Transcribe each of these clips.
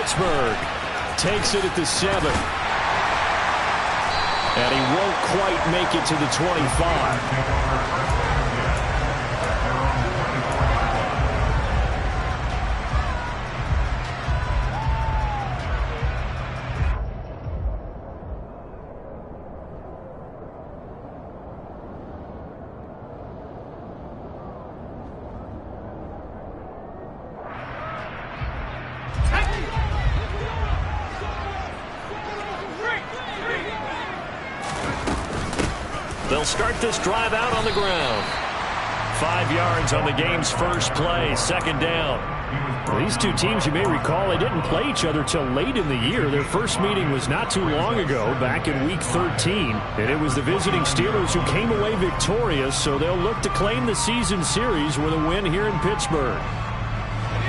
Pittsburgh. Takes it at the 7. And he won't quite make it to the 25. They'll start this drive out on the ground. 5 yards on the game's first play, second down. Well, these two teams, you may recall, they didn't play each other till late in the year. Their first meeting was not too long ago, back in Week 13. And it was the visiting Steelers who came away victorious, so they'll look to claim the season series with a win here in Pittsburgh.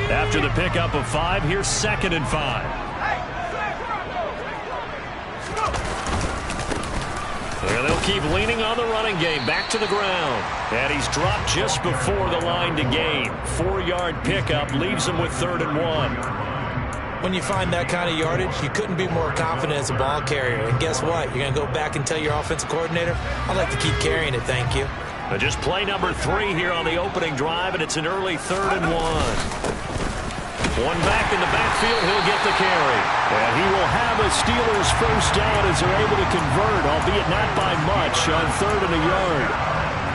After the pickup of 5, here's 2nd and 5. And they'll keep leaning on the running game. Back to the ground. And he's dropped just before the line to gain. 4-yard pickup leaves him with 3rd and 1. When you find that kind of yardage, you couldn't be more confident as a ball carrier. And guess what? You're going to go back and tell your offensive coordinator, I'd like to keep carrying it, thank you. But just play number 3 here on the opening drive, and it's an early 3rd and 1. One back in the backfield, he'll get the carry. And he will have a Steelers first down as they're able to convert, albeit not by much, on 3rd and a yard.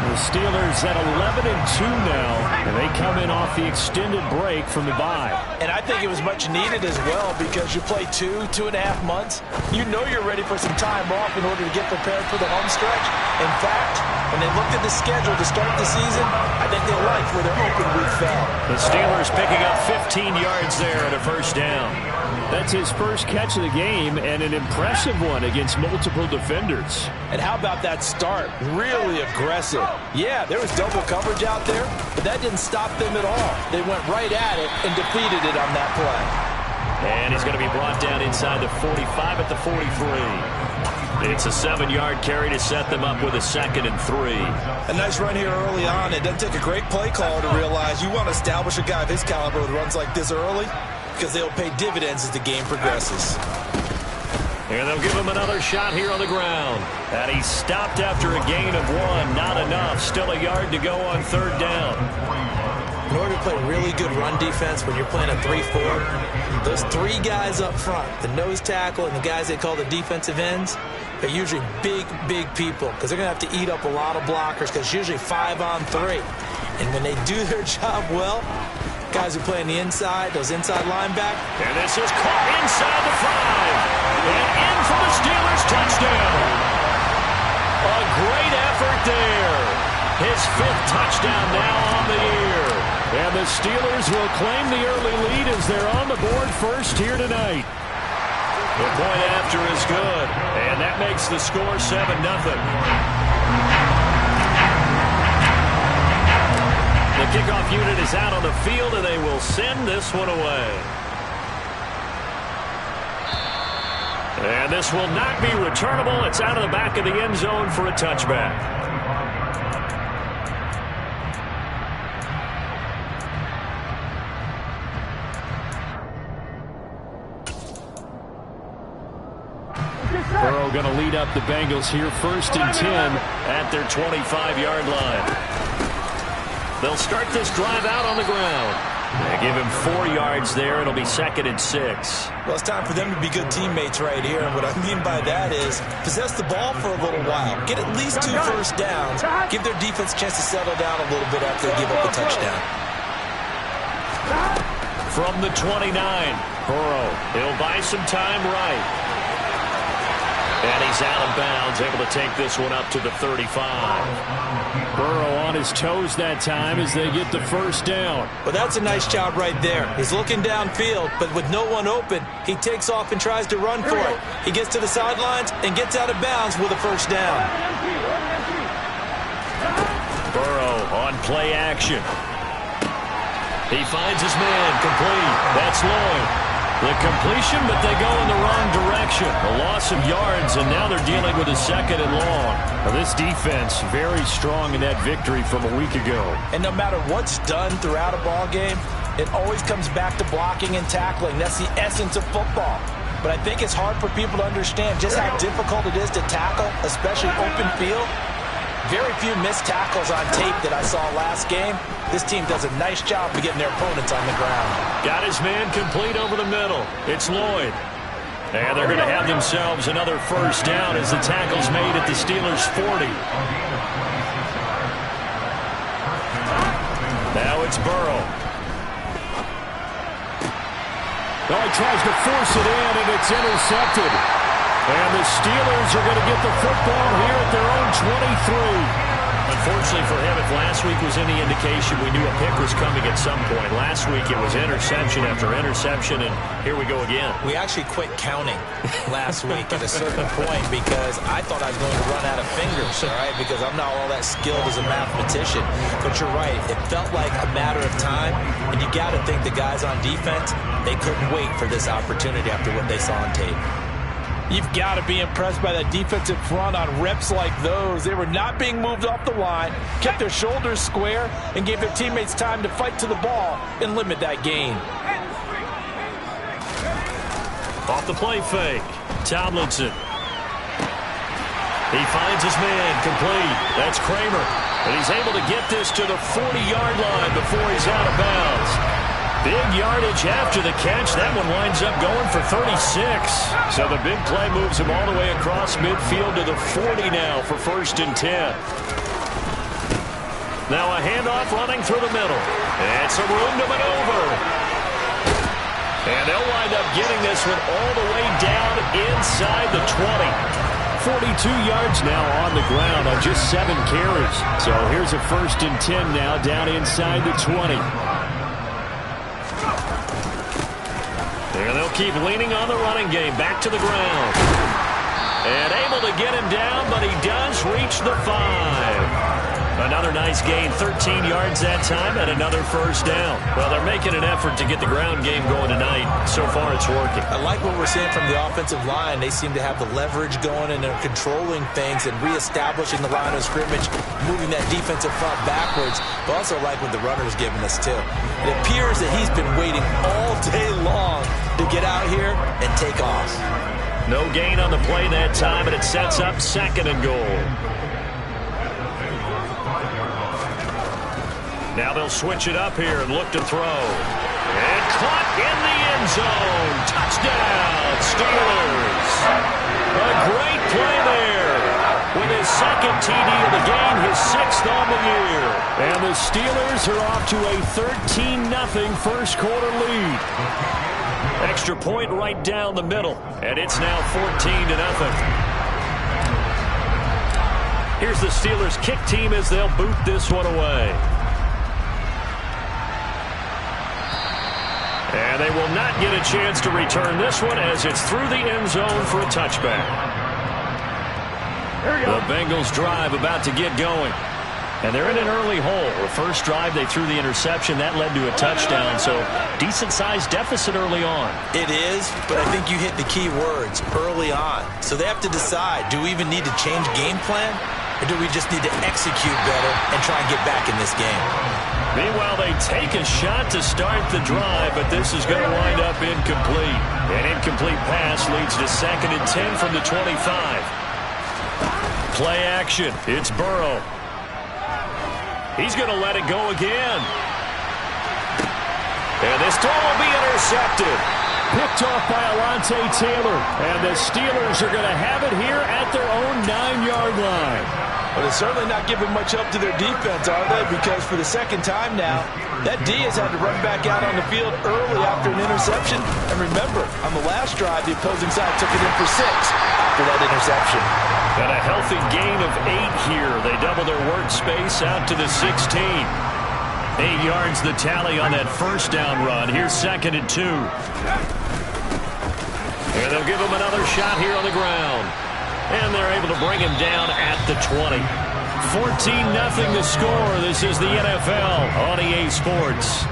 The Steelers at 11-2 now, and they come in off the extended break from the bye. And I think it was much needed as well because you play 2.5 months. You know you're ready for some time off in order to get prepared for the home stretch. In fact, when they looked at the schedule to start the season, I think they liked where their open week fell. The Steelers picking up 15 yards there at a first down. That's his first catch of the game and an impressive one against multiple defenders. And how about that start? Really aggressive. Yeah, there was double coverage out there, but that didn't stop them at all. They went right at it and defeated it on that play. And he's going to be brought down inside the 45 at the 43. It's a 7-yard carry to set them up with a 2nd and 3. A nice run here early on. It doesn't take a great play caller to realize you want to establish a guy of his caliber with runs like this early because they'll pay dividends as the game progresses. And they'll give him another shot here on the ground. And he's stopped after a gain of 1. Not enough. Still a yard to go on 3rd down. In order to play really good run defense when you're playing a 3-4, those 3 guys up front, the nose tackle and the guys they call the defensive ends, they're usually big people because they're going to have to eat up a lot of blockers because it's usually 5-on-3. And when they do their job well, guys who play on the inside, those inside linebackers. And this is caught inside the 5. And in for the Steelers touchdown. A great effort there. His 5th touchdown now on the year. And the Steelers will claim the early lead as they're on the board first here tonight. The point after is good. And that makes the score 7-0. The kickoff unit is out on the field, and they will send this one away. And this will not be returnable. It's out of the back of the end zone for a touchback. Burrow going to lead up the Bengals here, 1st and 10 at their 25-yard line. They'll start this drive out on the ground. They give him 4 yards there. It'll be 2nd and 6. Well, it's time for them to be good teammates right here. And what I mean by that is possess the ball for a little while. Get at least 2 first downs. Give their defense a chance to settle down a little bit after they give up a touchdown. From the 29, Burrow. He'll buy some time right. And he's out of bounds, able to take this one up to the 35. Burrow on his toes that time as they get the first down. Well, that's a nice job right there. He's looking downfield, but with no one open, he takes off and tries to run for it. He gets to the sidelines and gets out of bounds with a first down. Burrow on play action. He finds his man complete. That's Lloyd. The completion, but they go in the wrong direction. A loss of yards, and now they're dealing with a second and long. Now, this defense very strong in that victory from a week ago. And no matter what's done throughout a ball game, it always comes back to blocking and tackling. That's the essence of football. But I think it's hard for people to understand just how difficult it is to tackle, especially open field. Very few missed tackles on tape that I saw last game. This team does a nice job of getting their opponents on the ground. Got his man complete over the middle. It's Lloyd. And they're going to have themselves another first down as the tackle's made at the Steelers' 40. Now it's Burrow. Oh, he tries to force it in, and it's intercepted. And the Steelers are going to get the football here at their own 23. Unfortunately for him, if last week was any indication, we knew a pick was coming at some point. Last week it was interception after interception, and here we go again. We actually quit counting last week at a certain point because I thought I was going to run out of fingers, all right, because I'm not all that skilled as a mathematician. But you're right. It felt like a matter of time, and you got to think the guys on defense, they couldn't wait for this opportunity after what they saw on tape. You've got to be impressed by that defensive front on reps like those. They were not being moved off the line, kept their shoulders square, and gave their teammates time to fight to the ball and limit that gain. Off the play fake, Tomlinson. He finds his man complete. That's Kramer. And he's able to get this to the 40-yard line before he's out of bounds. Big yardage after the catch. That one winds up going for 36. So the big play moves him all the way across midfield to the 40 now for 1st and 10. Now a handoff running through the middle. And some room to maneuver. And they'll wind up getting this one all the way down inside the 20. 42 yards now on the ground on just 7 carries. So here's a 1st and 10 now down inside the 20. And they'll keep leaning on the running game. Back to the ground. And able to get him down, but he does reach the 5. Another nice gain, 13 yards that time, and another first down. Well, they're making an effort to get the ground game going tonight. So far, it's working. I like what we're seeing from the offensive line. They seem to have the leverage going, and they're controlling things and reestablishing the line of scrimmage, moving that defensive front backwards. But also like what the runner's giving us, too. It appears that he's been waiting all day long to get out here and take off. No gain on the play that time, and it sets up 2nd and goal. Now they'll switch it up here and look to throw. And caught in the end zone. Touchdown, Steelers. A great play there. With his 2nd TD of the game, his 6th on the year. And the Steelers are off to a 13-0 first quarter lead. Extra point right down the middle. And it's now 14-0. Here's the Steelers kick team as they'll boot this one away. And they will not get a chance to return this one as it's through the end zone for a touchback. The Bengals drive about to get going. And they're in an early hole. The first drive, they threw the interception. That led to a touchdown, so decent-sized deficit early on. It is, but I think you hit the key words, early on. So they have to decide, do we even need to change game plan, or do we just need to execute better and try and get back in this game? Meanwhile, they take a shot to start the drive, but this is going to wind up incomplete. An incomplete pass leads to 2nd and 10 from the 25. Play action. It's Burrow. He's going to let it go again. And this throw will be intercepted. Picked off by Alontae Taylor. And the Steelers are going to have it here at their own 9-yard line. But it's certainly not giving much help to their defense, are they? Because for the 2nd time now, that D has had to run back out on the field early after an interception. And remember, on the last drive, the opposing side took it in for 6 after that interception. Got a healthy gain of 8 here. They double their workspace out to the 16. 8 yards the tally on that first down run. Here's 2nd and 2. And they'll give him another shot here on the ground. And they're able to bring him down at the 20. 14-0 the score. This is the NFL on EA Sports.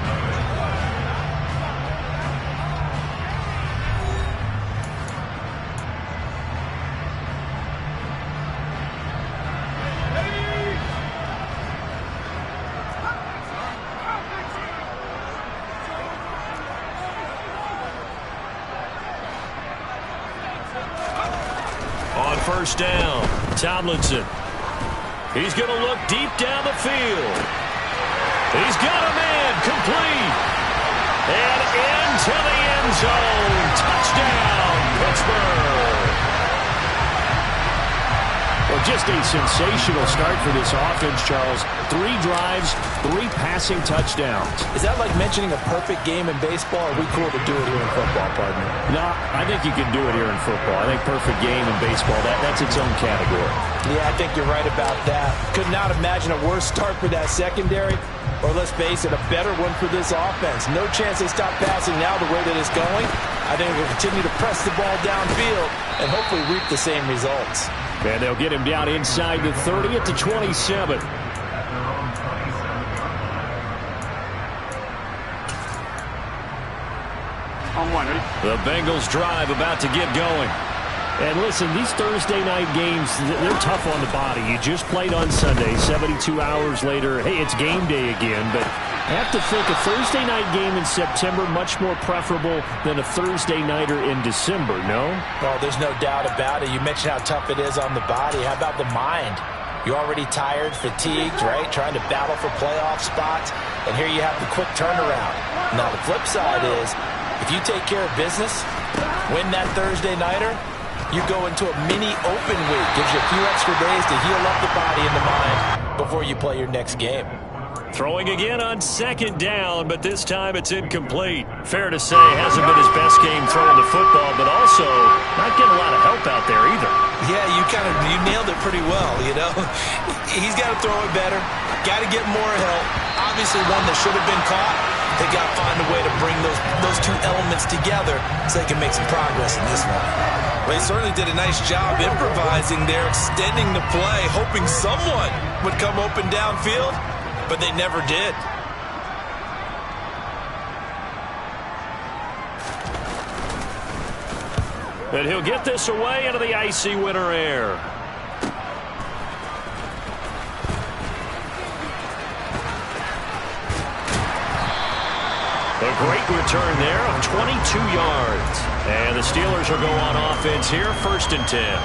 first down. Tomlinson. He's going to look deep down the field. He's got a man complete. And into the end zone. Touchdown, Pittsburgh. Well, just a sensational start for this offense, Charles. 3 drives, 3 passing touchdowns. Is that like mentioning a perfect game in baseball? Or are we cool to do it here in football, partner? No, I think you can do it here in football. I think perfect game in baseball, that's its own category. Yeah, I think you're right about that. Could not imagine a worse start for that secondary. Or let's face it, a better one for this offense. No chance they stop passing now the way that it's going. I think we'll continue to press the ball downfield and hopefully reap the same results. And they'll get him down inside the 30 at the 27. The Bengals drive about to get going. And listen, these Thursday night games, they're tough on the body. You just played on Sunday, 72 hours later. Hey, it's game day again, but I have to think a Thursday night game in September much more preferable than a Thursday nighter in December, no? Well, there's no doubt about it. You mentioned how tough it is on the body. How about the mind? You're already tired, fatigued, right? Trying to battle for playoff spots. And here you have the quick turnaround. Now, the flip side is, if you take care of business, win that Thursday nighter, you go into a mini open week. Gives you a few extra days to heal up the body and the mind before you play your next game. Throwing again on second down, but this time it's incomplete. Fair to say, hasn't been his best game throwing the football, but also not getting a lot of help out there either. Yeah, you nailed it pretty well, you know. He's got to throw it better. Got to get more help. Obviously one that should have been caught. They got to find a way to bring those two elements together so they can make some progress in this one. Well, he certainly did a nice job improvising there, extending the play, hoping someone would come open downfield, but they never did. And he'll get this away into the icy winter air. A great return there of 22 yards. And the Steelers will go on offense here, 1st and 10.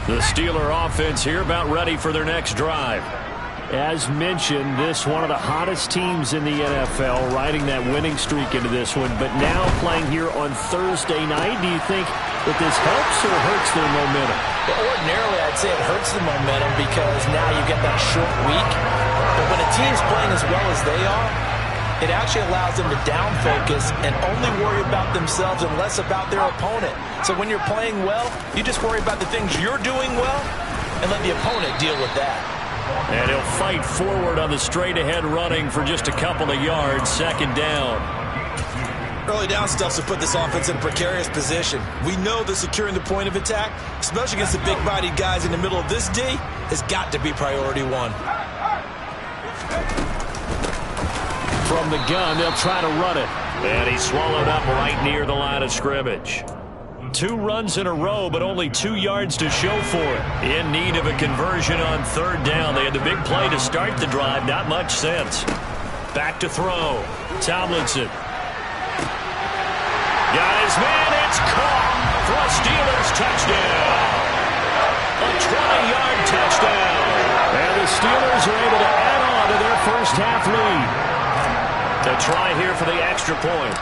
The Steeler offense here about ready for their next drive. As mentioned, this one of the hottest teams in the NFL, riding that winning streak into this one, but now playing here on Thursday night. Do you think that this helps or hurts their momentum? Well, ordinarily, I'd say it hurts the momentum because now you get that short week. But when a team's playing as well as they are, it actually allows them to down focus and only worry about themselves and less about their opponent. So when you're playing well, you just worry about the things you're doing well and let the opponent deal with that. And he'll fight forward on the straight-ahead running for just a couple of yards, 2nd down. Early down stuff to put this offense in a precarious position. We know that securing the point of attack, especially against the big-bodied guys in the middle of this D, has got to be priority 1. From the gun, they'll try to run it. And he's swallowed up right near the line of scrimmage. 2 runs in a row, but only 2 yards to show for it. In need of a conversion on 3rd down. They had the big play to start the drive. Not much sense. Back to throw. Tomlinson. Got his man. It's caught for a Steelers touchdown. A 20-yard touchdown. And the Steelers are able to add on to their first half lead. They'll try here for the extra point.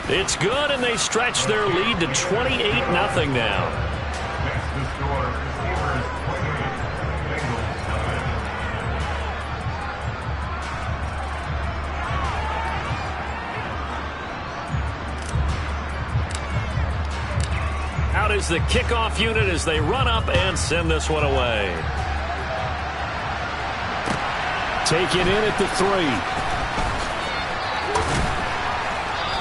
It's good, and they stretch their lead to 28-0 now. Out is the kickoff unit as they run up and send this one away. Taken in at the 3.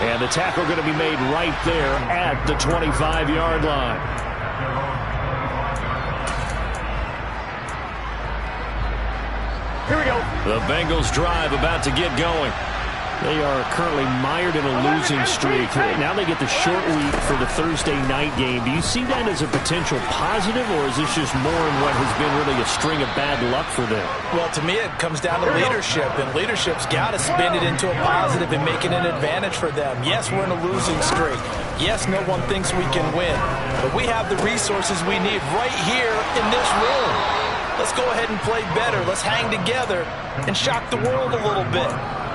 And the tackle going to be made right there at the 25-yard line. Here we go. The Bengals drive about to get going. They are currently mired in a losing streak. Now they get the short week for the Thursday night game. Do you see that as a potential positive, or is this just more in what has been really a string of bad luck for them? Well, to me, it comes down to leadership, and leadership's got to spin it into a positive and make it an advantage for them. Yes, we're in a losing streak. Yes, no one thinks we can win, but we have the resources we need right here in this room. Let's go ahead and play better. Let's hang together and shock the world a little bit.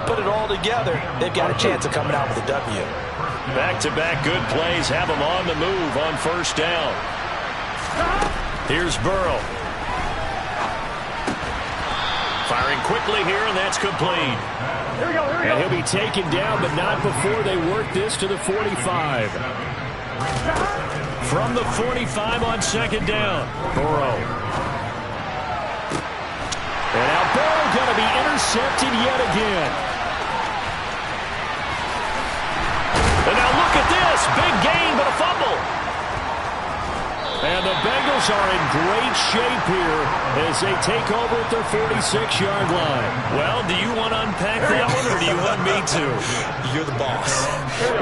Put it all together, they've got a chance of coming out with a W. Back-to-back good plays have them on the move on first down. Here's Burrow. Firing quickly here, and that's complete. And he'll be taken down, but not before they work this to the 45. From the 45 on second down, Burrow. And now Burrow going to be intercepted yet again. And now look at this. Big gain, but a fumble. And the Bengals are in great shape here as they take over at their 46-yard line. Well, do you want to unpack that one, or do you want me to? You're the boss.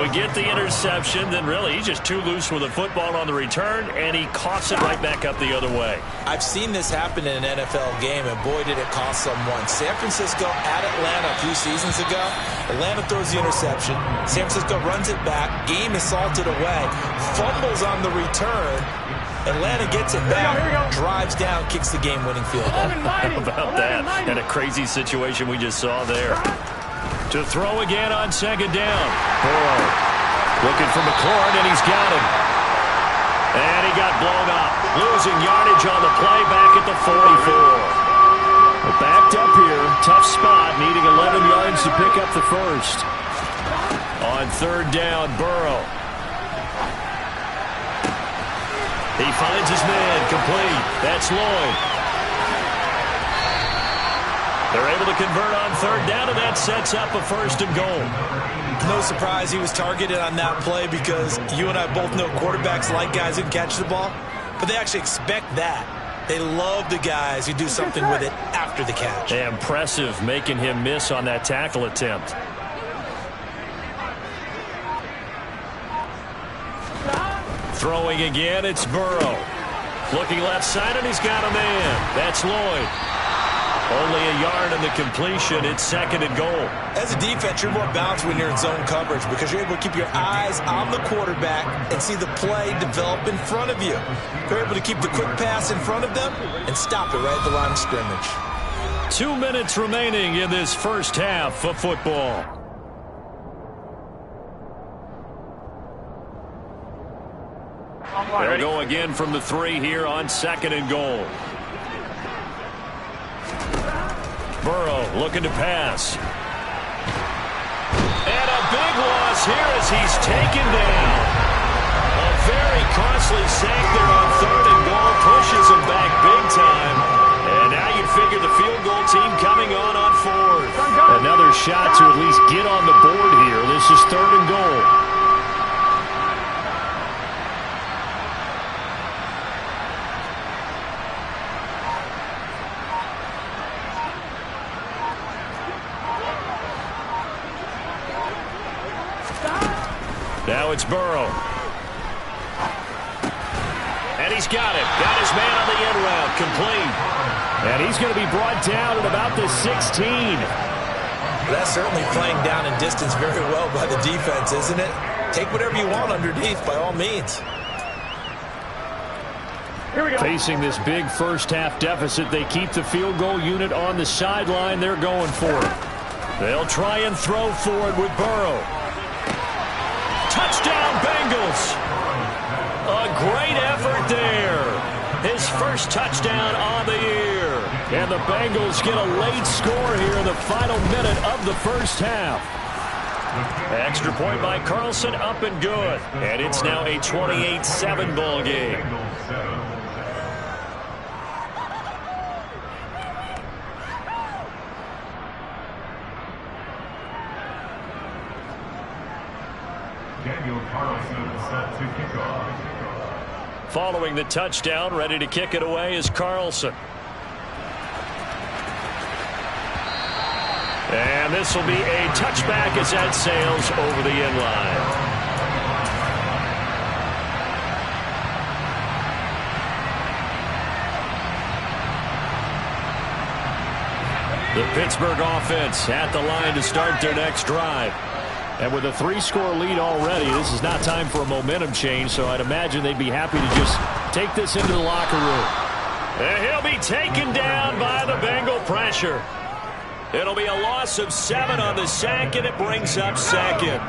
We get the interception, then really he's just too loose with the football on the return, and he coughs it right back up the other way. I've seen this happen in an NFL game, and boy, did it cost someone. San Francisco at Atlanta a few seasons ago. Atlanta throws the interception. San Francisco runs it back. Game is salted away. Fumbles on the return. Atlanta gets it back, drives down, kicks the game-winning field goal. How about that? And a crazy situation we just saw there. To throw again on second down. Burrow looking for McLaurin, and he's got him. And he got blown up. Losing yardage on the play back at the 44. We're backed up here. Tough spot, needing 11 yards to pick up the first. On third down, Burrow. He finds his man, complete. That's Lloyd. They're able to convert on third down, and that sets up a first and goal. No surprise he was targeted on that play, because you and I both know quarterbacks like guys who can catch the ball, but they actually expect that. They love the guys who do something with it after the catch. Impressive, making him miss on that tackle attempt. Throwing again, it's Burrow. Looking left side, and he's got a man. That's Lloyd. Only a yard in the completion. It's second and goal. As a defense, you're more balanced when you're in zone coverage, because you're able to keep your eyes on the quarterback and see the play develop in front of you. You're able to keep the quick pass in front of them and stop it right at the line of scrimmage. 2 minutes remaining in this first half of football. They'll go again from the 3 here on second and goal. Burrow looking to pass. And a big loss here as he's taken down. A very costly sack there on third and goal. Pushes him back big time. And now you figure the field goal team coming on fourth. Another shot to at least get on the board here. This is third and goal. Now it's Burrow. And he's got it. Got his man on the end route. Complete. And he's going to be brought down at about the 16. That's certainly playing down in distance very well by the defense, isn't it? Take whatever you want underneath, by all means. Here we go. Facing this big first-half deficit, they keep the field goal unit on the sideline. They're going for it. They'll try and throw forward with Burrow. Touchdown, Bengals. A great effort there. His first touchdown on the year. And the Bengals get a late score here in the final minute of the first half. Extra point by Carlson, up and good. And it's now a 28-7 ball game. Following the touchdown, ready to kick it away is Carlson. And this will be a touchback as that sails over the end line. The Pittsburgh offense at the line to start their next drive. And with a 3-score lead already, this is not time for a momentum change, so I'd imagine they'd be happy to just take this into the locker room. And he'll be taken down by the Bengal pressure. It'll be a loss of 7 on the sack, and it brings up second.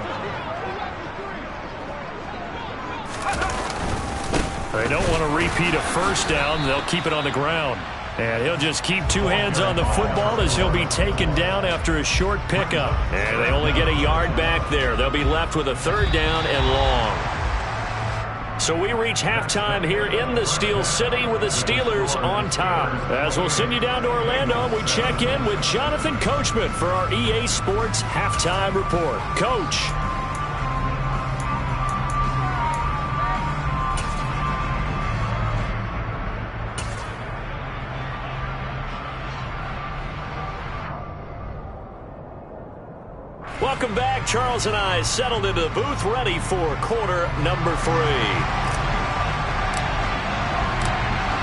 They don't want to repeat a first down. They'll keep it on the ground. And he'll just keep 2 hands on the football as he'll be taken down after a short pickup. And they only get a yard back there. They'll be left with a 3rd down and long. So we reach halftime here in the Steel City with the Steelers on top. As we'll send you down to Orlando, we check in with Jonathan Coachman for our EA Sports Halftime Report. Coach. Welcome back. Charles and I settled into the booth, ready for quarter number 3.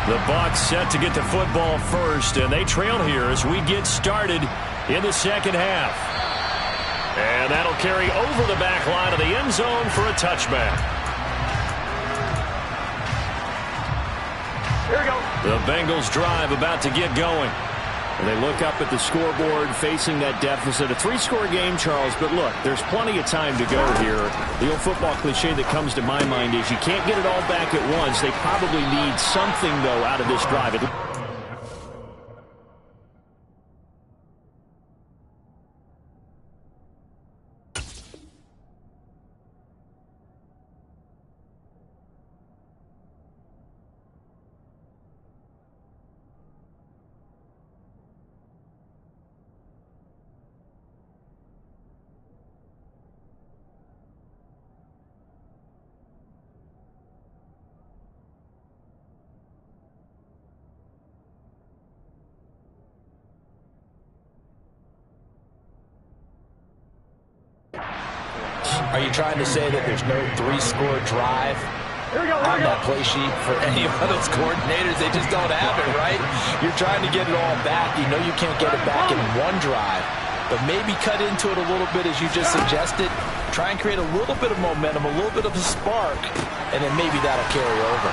The Bucs set to get the football first, and they trail here as we get started in the second half. And that'll carry over the back line of the end zone for a touchback. Here we go. The Bengals drive about to get going. And they look up at the scoreboard facing that deficit. A 3-score game, Charles, but look, there's plenty of time to go here. The old football cliche that comes to my mind is you can't get it all back at once. They probably need something, though, out of this drive. Are you trying to say that there's no 3-score drive on that play sheet for any of those coordinators? They just don't have it, right? You're trying to get it all back. You know you can't get it back in one drive, but maybe cut into it a little bit as you just suggested. Try and create a little bit of momentum, a little bit of a spark, and then maybe that'll carry over.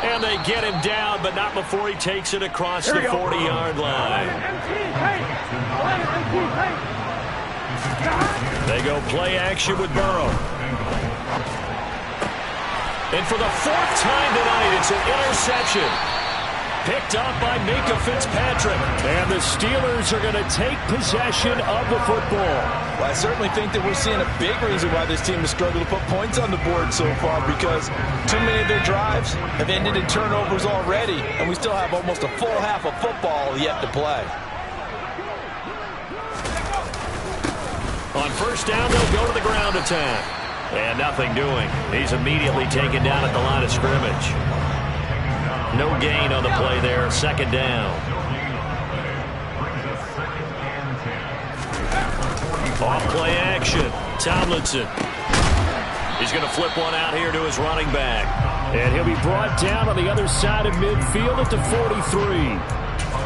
And they get him down, but not before he takes it across the 40-yard line. They go play action with Burrow. And for the 4th time tonight, it's an interception. Picked up by Minka Fitzpatrick. And the Steelers are going to take possession of the football. Well, I certainly think that we're seeing a big reason why this team has struggled to put points on the board so far, because too many of their drives have ended in turnovers already, and we still have almost a full half of football yet to play. On first down, they'll go to the ground attack. And nothing doing. He's immediately taken down at the line of scrimmage. No gain on the play there. 2nd down. Off play action. Tomlinson. He's going to flip one out here to his running back. And he'll be brought down on the other side of midfield at the 43.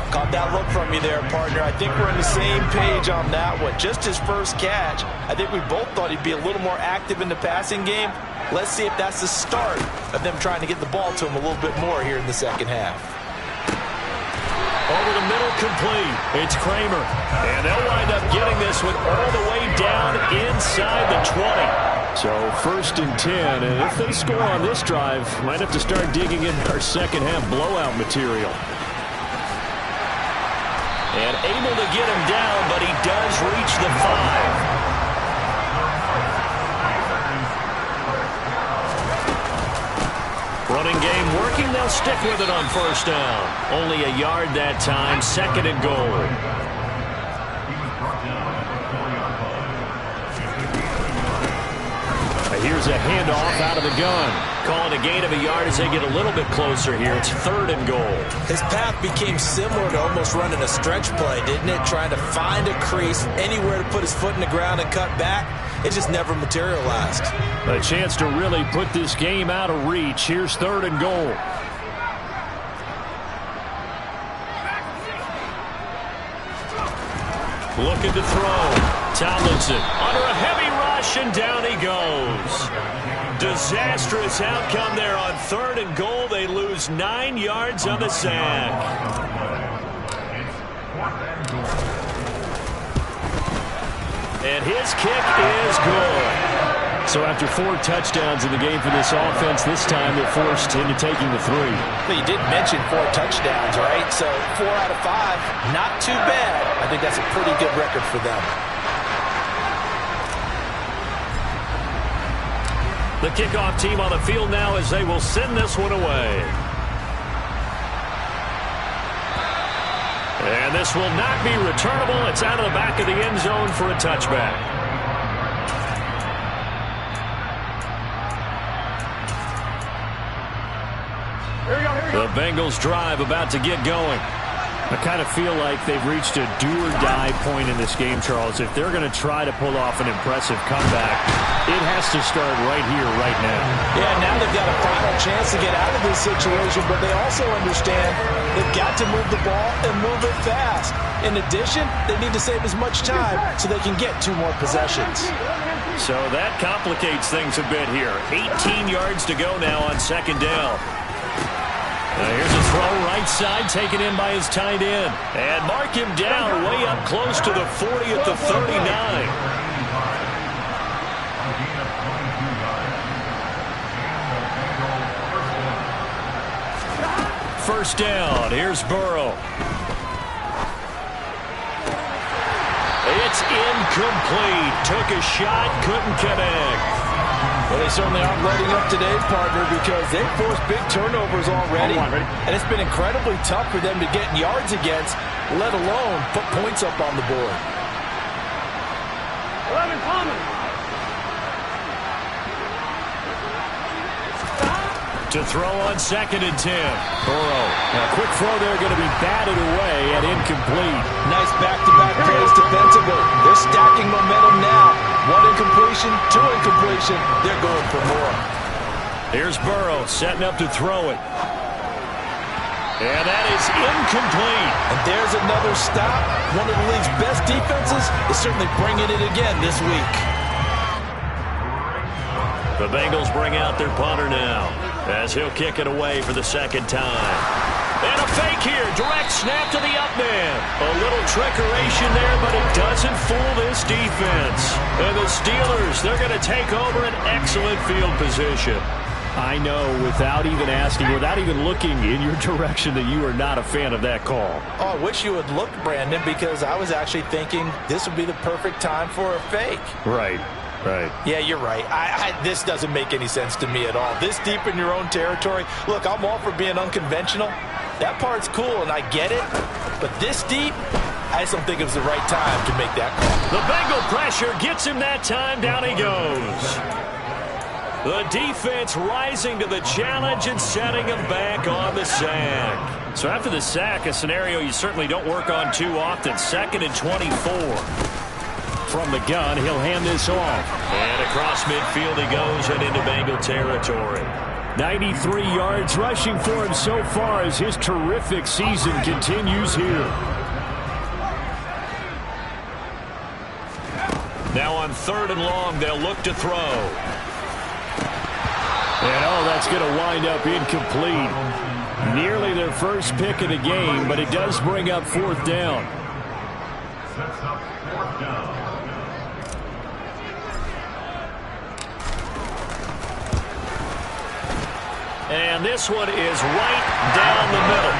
Caught that look from you there, partner. I think we're on the same page on that one. Just his first catch. I think we both thought he'd be a little more active in the passing game. Let's see if that's the start of them trying to get the ball to him a little bit more here in the second half. Over the middle, complete. It's Kramer. And they'll wind up getting this one all the way down inside the 20. So 1st and 10. And if they score on this drive, might have to start digging in our second half blowout material. And able to get him down, but he does reach the 5. Running game working. They'll stick with it on first down. Only a yard that time. 2nd and goal. Here's a handoff out of the gun. call it a gain of a yard as they get a little bit closer here. It's 3rd and goal. His path became similar to almost running a stretch play, didn't it? Trying to find a crease, anywhere to put his foot in the ground and cut back. It just never materialized. A chance to really put this game out of reach. Here's 3rd and goal. Looking to throw. Tomlinson under a heavy rush, and down he goes. Disastrous outcome there on 3rd and goal. They lose 9 yards on the sack. And his kick is good. So after 4 touchdowns in the game for this offense, this time they're forced into taking the 3. Well, you did mention 4 touchdowns, right? So 4 out of 5, not too bad. I think that's a pretty good record for them. The kickoff team on the field now as they will send this one away. And this will not be returnable. It's out of the back of the end zone for a touchback. The Bengals drive about to get going. I kind of feel like they've reached a do-or-die point in this game, Charles. If they're going to try to pull off an impressive comeback, it has to start right here, right now. Yeah, now they've got a final chance to get out of this situation, but they also understand they've got to move the ball and move it fast. In addition, they need to save as much time so they can get 2 more possessions. So that complicates things a bit here. 18 yards to go now on 2nd down. Here's a throw right side, taken in by his tight end. And mark him down way up close to the 40 at the 39. First down, here's Burrow. It's incomplete. Took a shot, couldn't connect. Well, they certainly aren't letting up today, partner, because they've forced big turnovers already. And it's been incredibly tough for them to get yards against, let alone put points up on the board. 11 coming. To throw on 2nd and 10. Burrow. A quick throw there going to be batted away and incomplete. Nice back-to-back plays defensively. They're stacking momentum now. 1 incompletion, 2 incompletion. They're going for more. Here's Burrow setting up to throw it. And that is incomplete. And there's another stop. One of the league's best defenses is certainly bringing it again this week. The Bengals bring out their punter now as he'll kick it away for the 2nd time. And a fake here. Direct snap to the up man. A little trickeration there, but it doesn't fool this defense. And the Steelers, they're going to take over an excellent field position. I know, without even asking, without even looking in your direction, that you are not a fan of that call. Oh, I wish you would look, Brandon, because I was actually thinking this would be the perfect time for a fake. Right. Right. Yeah, you're right. This doesn't make any sense to me at all. This deep in your own territory. Look, I'm all for being unconventional. That part's cool, and I get it. But this deep, I just don't think it was the right time to make that call. The Bengal pressure gets him that time. Down he goes. The defense rising to the challenge and setting him back on the sack. So after the sack, a scenario you certainly don't work on too often. 2nd and 24. From the gun, he'll hand this off. And across midfield he goes and into Bengal territory. 93 yards rushing for him so far as his terrific season continues here. Now on 3rd and long, they'll look to throw. And that's going to wind up incomplete. Nearly their first pick of the game, but it does bring up 4th down. Sets up 4th down. And this one is right down the middle.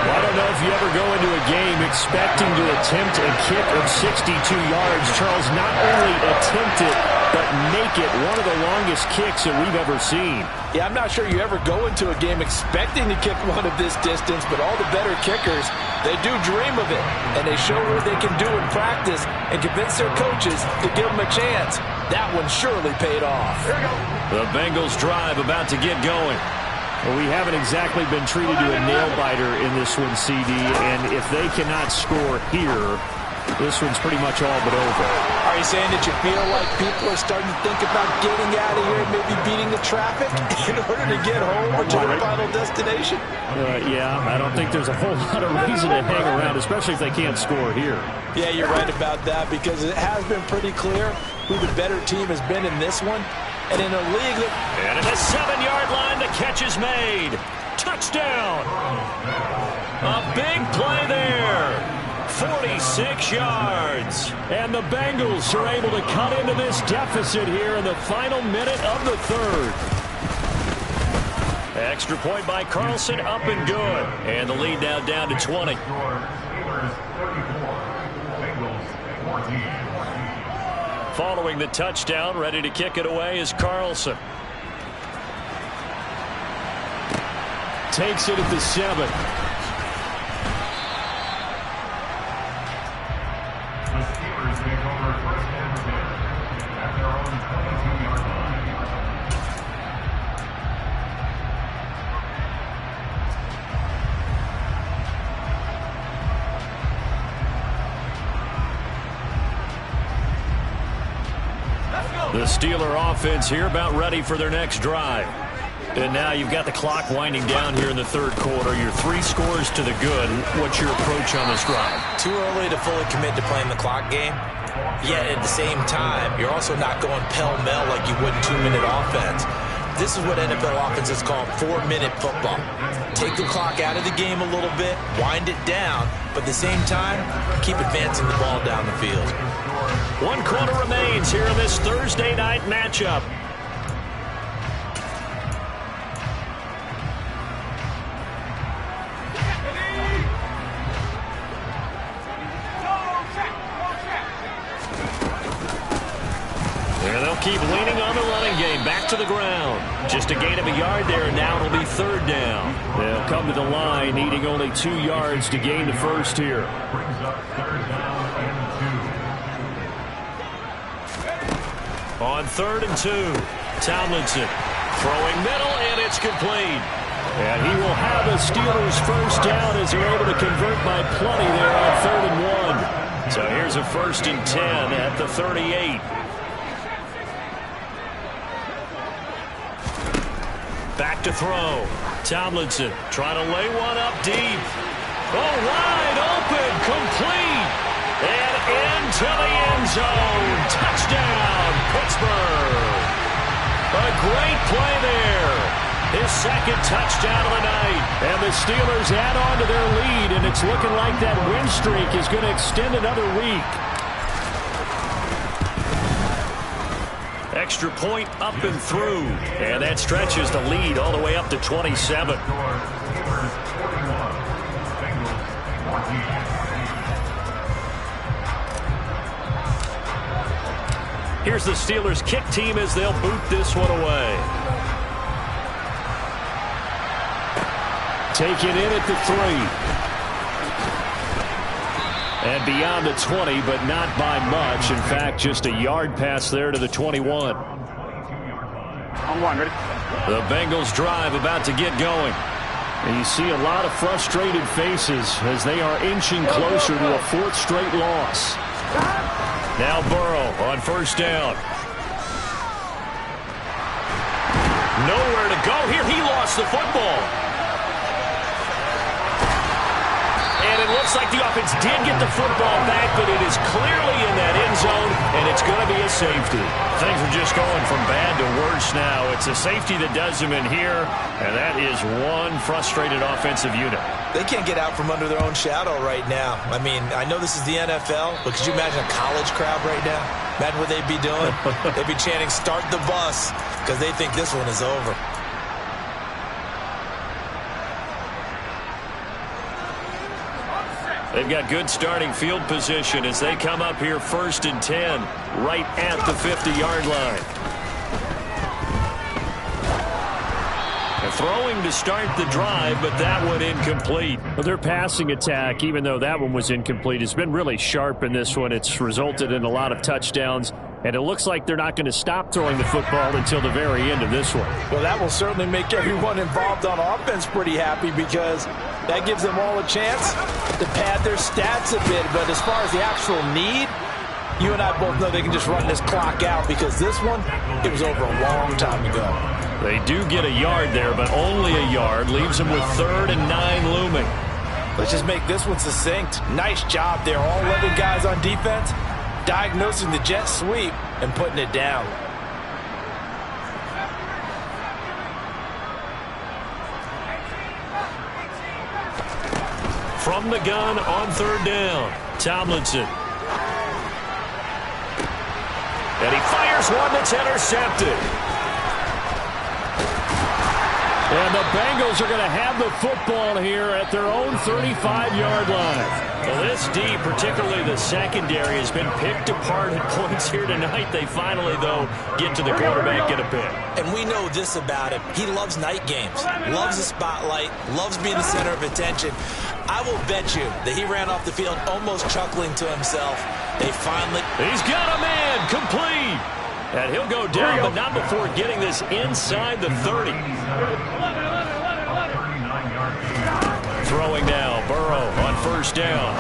Well, I don't know if you ever go into a game expecting to attempt a kick of 62 yards. Charles, not only attempt it, but make it one of the longest kicks that we've ever seen. Yeah, I'm not sure you ever go into a game expecting to kick one of this distance, but all the better kickers, they do dream of it, and they show what they can do in practice and convince their coaches to give them a chance. That one surely paid off. The Bengals drive about to get going. Well, we haven't exactly been treated to a nail-biter in this one, CD, and if they cannot score here, this one's pretty much all but over. Are you saying that you feel like people are starting to think about getting out of here and maybe beating the traffic in order to get home or to their final destination? Yeah, I don't think there's a whole lot of reason to hang around, especially if they can't score here. Yeah, you're right about that, because it has been pretty clear who the better team has been in this one. And in a league that... And at the 7-yard line, the catch is made. Touchdown! A big play there. 46 yards. And the Bengals are able to cut into this deficit here in the final minute of the third. Extra point by Carlson, up and good. And the lead now down to 20. Following the touchdown, ready to kick it away is Carlson. Takes it at the 7. The Steelers take over first and 10 at their own 22-yard line. The Steeler offense here about ready for their next drive. And now you've got the clock winding down here in the third quarter. Your 3 scores to the good. What's your approach on this drive? Too early to fully commit to playing the clock game. Yet at the same time, you're also not going pell-mell like you would in 2-minute offense. This is what NFL offenses call 4-minute football. Take the clock out of the game a little bit, wind it down, but at the same time, keep advancing the ball down the field. 1 quarter remains here in this Thursday night matchup. And they'll keep leaning on the running game. Back to the ground. Just a gain of a yard there, and now it'll be 3rd down. They'll come to the line, needing only 2 yards to gain the first here. Brings up 3rd down and 2. On 3rd and 2, Tomlinson throwing middle, and it's complete. And he will have a Steelers first down as they're able to convert by plenty there on 3rd and 1. So here's a 1st and 10 at the 38. Back to throw. Tomlinson trying to lay one up deep. Oh, wide open, complete. And into the end zone. Touchdown, Pittsburgh. A great play there. His 2nd touchdown of the night. And the Steelers add on to their lead, and it's looking like that win streak is going to extend another week. Extra point up and through. And that stretches the lead all the way up to 27. Here's the Steelers kick team as they'll boot this one away. Taken in at the 3. And beyond the 20, but not by much. In fact, just a yard pass there to the 21. The Bengals drive about to get going. And you see a lot of frustrated faces as they are inching closer to a 4th straight loss. Now Burrow on 1st down. Nowhere to go here. He lost the football. And it looks like the offense did get the football back, but it is clearly in that end zone, and it's going to be a safety. Things are just going from bad to worse now. It's a safety that does them in here, and that is one frustrated offensive unit. They can't get out from under their own shadow right now. I mean, I know this is the NFL, but could you imagine a college crowd right now? Imagine what they'd be doing. They'd be chanting, "Start the bus," because they think this one is over. They've got good starting field position as they come up here 1st and 10, right at the 50-yard line. And throwing to start the drive, but that one incomplete. Well, their passing attack, even though that one was incomplete, has been really sharp in this one. It's resulted in a lot of touchdowns, and it looks like they're not going to stop throwing the football until the very end of this one. Well, that will certainly make everyone involved on offense pretty happy because that gives them all a chance to pad their stats a bit. But as far as the actual need, you and I both know they can just run this clock out because this one, it was over a long time ago. They do get a yard there, but only a yard. Leaves them with 3rd and 9 looming. Let's just make this one succinct. Nice job there. All 11 guys on defense diagnosing the jet sweep and putting it down. From the gun on 3rd down, Tomlinson. And he fires one that's intercepted. And the Bengals are going to have the football here at their own 35-yard line. Well, this D, particularly the secondary, has been picked apart at points here tonight. They finally, though, get to the quarterback, get a pick. And we know this about him. He loves night games, loves the spotlight, loves being the center of attention. I will bet you that he ran off the field almost chuckling to himself. They finally... He's got a man, complete. And he'll go down, but not before getting this inside the 30. Throwing now, Burrow on 1st down.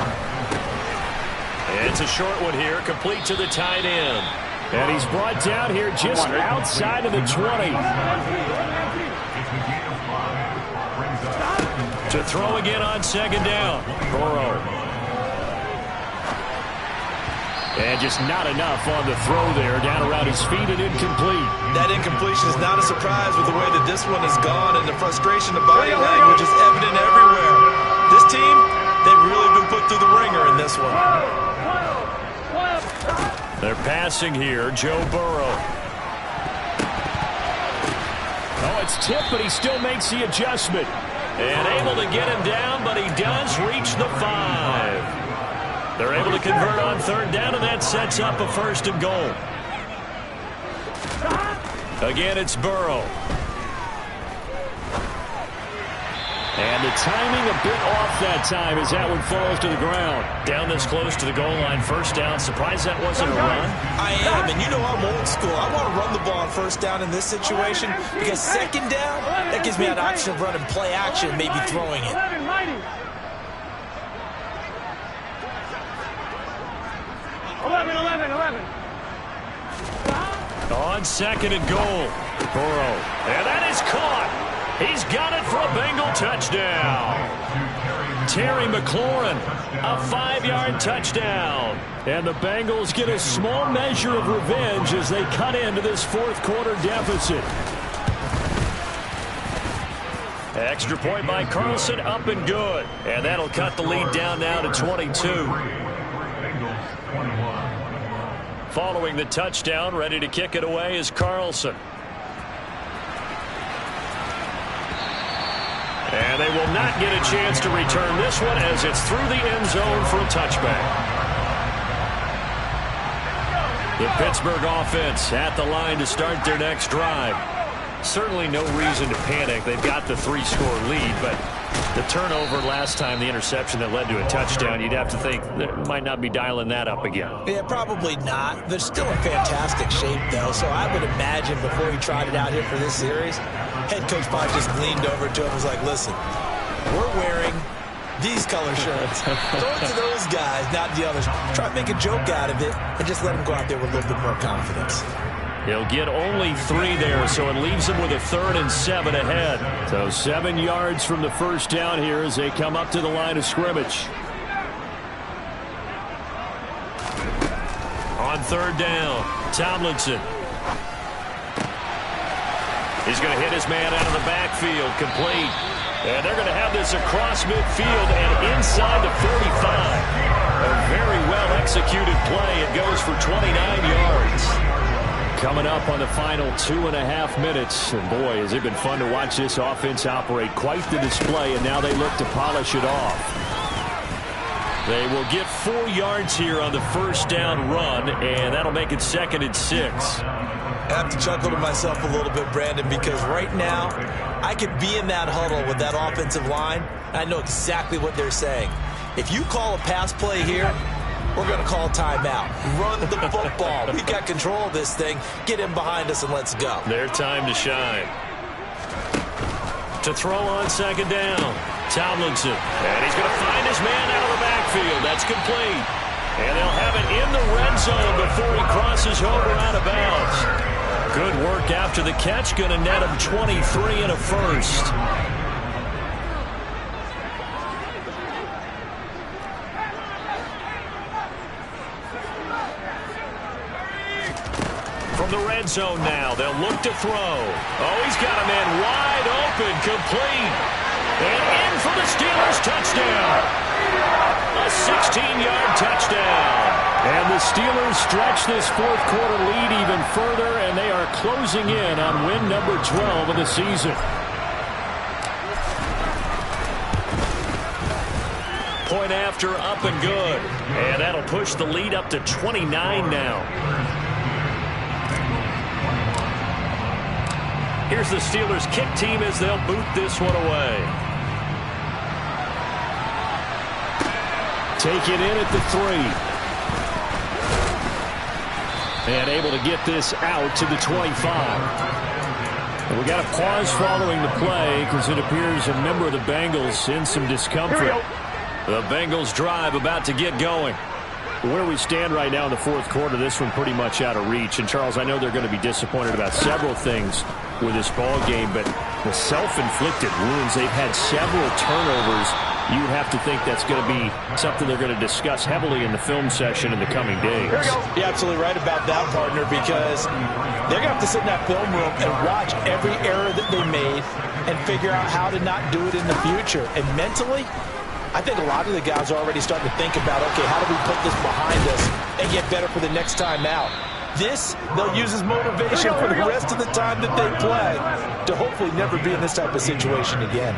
It's a short one here, complete to the tight end. And he's brought down here just outside of the 20. To throw again on 2nd down, Burrow. And just not enough on the throw there, down around his feet and incomplete. That incompletion is not a surprise with the way that this one has gone, and the frustration, the body language is evident everywhere. This team, they've really been put through the ringer in this one. They're passing here, Joe Burrow. Oh, it's tipped, but he still makes the adjustment. And able to get him down, but he does reach the 5. They're able to convert on 3rd down, and that sets up a 1st and goal. Again, it's Burrow. And the timing a bit off that time as that one falls to the ground. Down this close to the goal line, 1st down. Surprised that wasn't a run. I am, and you know I'm old school. I want to run the ball on 1st down in this situation because 2nd down, that gives me an option of running play action, maybe throwing it. On 2nd and goal, Burrow. And that is caught. He's got it for a Bengal touchdown. Terry McLaurin, a 5-yard touchdown. And the Bengals get a small measure of revenge as they cut into this 4th quarter deficit. Extra point by Carlson, up and good. And that'll cut the lead down now to 22. Following the touchdown, ready to kick it away is Carlson. And they will not get a chance to return this one as it's through the end zone for a touchback. The Pittsburgh offense at the line to start their next drive. Certainly no reason to panic. They've got the 3-score lead, but the turnover last time, the interception that led to a touchdown, you'd have to think they might not be dialing that up again. Yeah, probably not. They're still in fantastic shape, though, so I would imagine before he tried it out here for this series, head coach probably just leaned over to him and was like, listen, we're wearing these color shirts. Throw it to those guys, not the others. Try to make a joke out of it and just let them go out there with a little bit more confidence. He'll get only 3 there, so it leaves him with a 3rd and 7 ahead. So 7 yards from the 1st down here as they come up to the line of scrimmage. On 3rd down, Tomlinson. He's going to hit his man out of the backfield, complete. And they're going to have this across midfield and inside the 45. A very well-executed play. It goes for 29 yards. Coming up on the final 2.5 minutes. And boy, has it been fun to watch this offense operate. Quite the display, and now they look to polish it off. They will get 4 yards here on the first down run, and that'll make it 2nd and 6. I have to chuckle to myself a little bit, Brandon, because right now I could be in that huddle with that offensive line. I know exactly what they're saying. If you call a pass play here, we're going to call timeout. Run the football. We've got control of this thing. Get in behind us and let's go. Their time to shine. To throw on 2nd down. Tomlinson. And he's going to find his man out of the backfield. That's complete. And they'll have it in the red zone before he crosses over out of bounds. Good work after the catch. Going to net him 23 and a first. From the red zone now, they'll look to throw. Oh, he's got a man wide open, complete. And in for the Steelers touchdown. A 16-yard touchdown. And the Steelers stretch this fourth quarter lead even further, and they are closing in on win number 12 of the season. Point after, up and good. And that'll push the lead up to 29 now. Here's the Steelers kick team as they'll boot this one away. Take it in at the 3. And able to get this out to the 25. And we got a pause following the play because it appears a member of the Bengals in some discomfort. The Bengals drive about to get going. Where we stand right now in the fourth quarter, this one pretty much out of reach. And, Charles, I know they're going to be disappointed about several things with this ball game, but the self-inflicted wounds, they've had several turnovers. You would have to think that's going to be something they're going to discuss heavily in the film session in the coming days. You're absolutely right about that, partner, because they're going to have to sit in that film room and watch every error that they made and figure out how to not do it in the future. And mentally, I think a lot of the guys are already starting to think about, okay, how do we put this behind us and get better for the next time out? This, they'll use as motivation for the rest of the time that they play to hopefully never be in this type of situation again.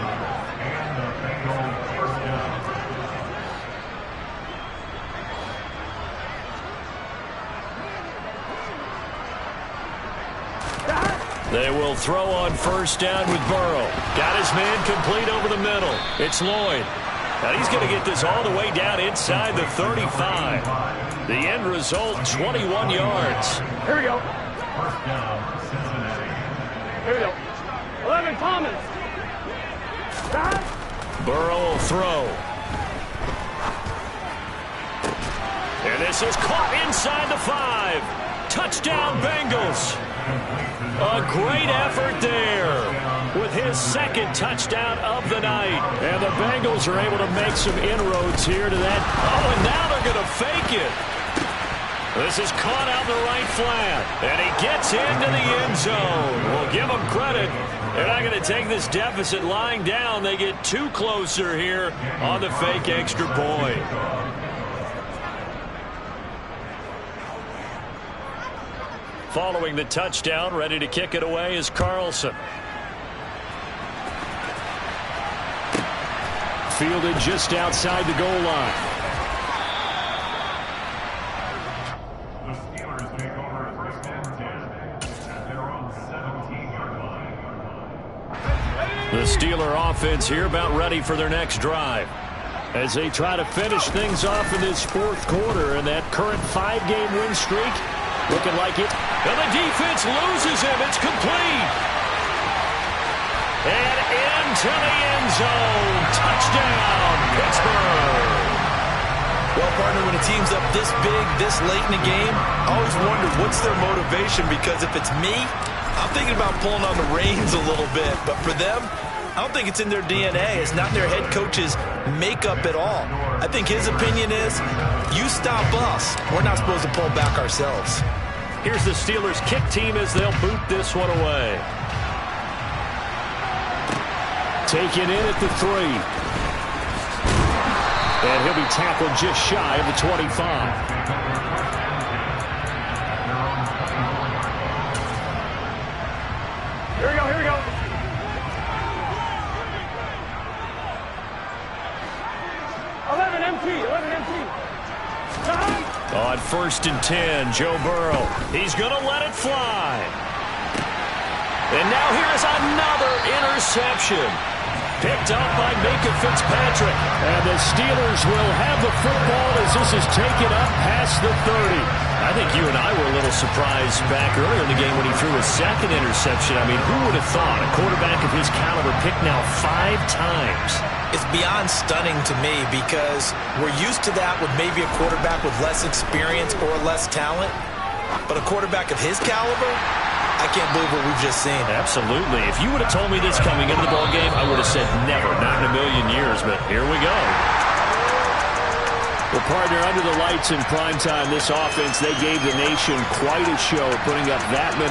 They will throw on first down with Burrow. Got his man complete over the middle. It's Lloyd. Now he's going to get this all the way down inside the 35. The end result, 21 yards. Here we go. First down, Cincinnati. Here we go. 11, Thomas. Burrow will throw. And this is caught inside the 5. Touchdown, Bengals. A great effort there with his 2nd touchdown of the night. And the Bengals are able to make some inroads here to that. Oh, and now they're going to fake it. This is caught out the right flat. And he gets into the end zone. We'll give them credit. They're not going to take this deficit lying down. They get 2 closer here on the fake extra point. Following the touchdown, ready to kick it away is Carlson. Fielded just outside the goal line. The Steelers take over first and 10 at their own 17-yard line. The Steeler offense here about ready for their next drive as they try to finish things off in this fourth quarter, and that current 5-game win streak looking like it. And the defense loses him. It's complete. And into the end zone. Touchdown, Pittsburgh. Well, partner, when a team's up this big, this late in the game, I always wonder what's their motivation, because if it's me, I'm thinking about pulling on the reins a little bit. But for them, I don't think it's in their DNA. It's not in their head coach's makeup at all. I think his opinion is, you stop us. We're not supposed to pull back ourselves. Here's the Steelers kick team as they'll boot this one away. Taken in at the 3. And he'll be tackled just shy of the 25. Here we go, here we go. 11 MT, 11 MT. On 1st and 10, Joe Burrow. He's going to let it fly. And now here's another interception. Picked up by Minka Fitzpatrick. And the Steelers will have the football as this is taken up past the 30. I think you and I were a little surprised back earlier in the game when he threw his second interception. I mean, who would have thought a quarterback of his caliber picked now 5 times? It's beyond stunning to me because we're used to that with maybe a quarterback with less experience or less talent. But a quarterback of his caliber, I can't believe what we've just seen. Absolutely. If you would have told me this coming into the ballgame, I would have said never, not in a million years. But here we go. Well, partner, under the lights in primetime, this offense, they gave the nation quite a show, putting up that many.